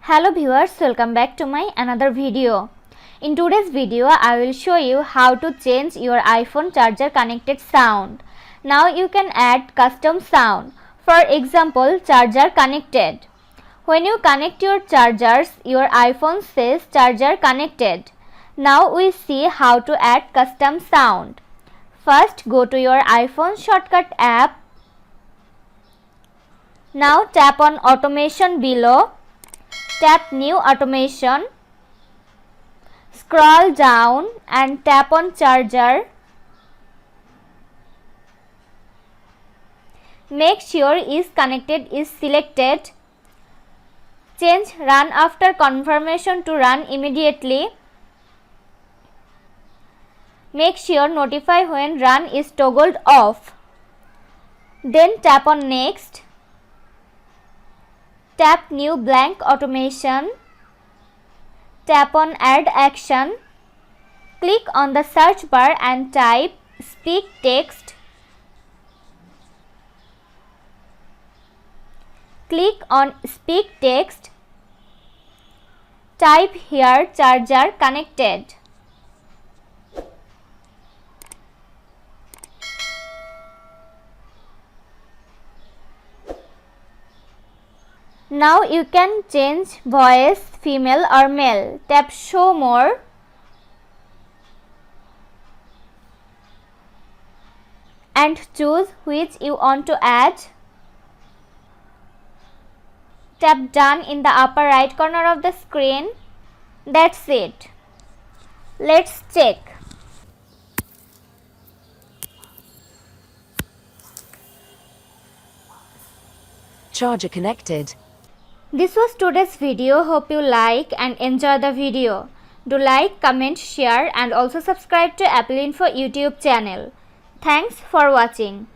Hello viewers, welcome back to my another video. In today's video, I will show you how to change your iPhone charger connected sound. Now you can add custom sound. For example, charger connected. When you connect your chargers, your iPhone says charger connected. Now we see how to add custom sound. First, go to your iPhone shortcut app. Now tap on automation below. Tap new automation. Scroll down and tap on charger. Make sure is connected is selected. Change run after confirmation to run immediately. Make sure notify when run is toggled off. Then tap on next. Tap new blank automation. Tap on add action. Click on the search bar and type speak text. Click on speak text. Type here charger connected. Now you can change voice, female or male. Tap show more. And choose which you want to add. Tap done in the upper right corner of the screen. That's it. Let's check. Charger connected. This was today's video. Hope you like and enjoy the video. Do like, comment, share and also subscribe to Apple Info YouTube channel. Thanks for watching.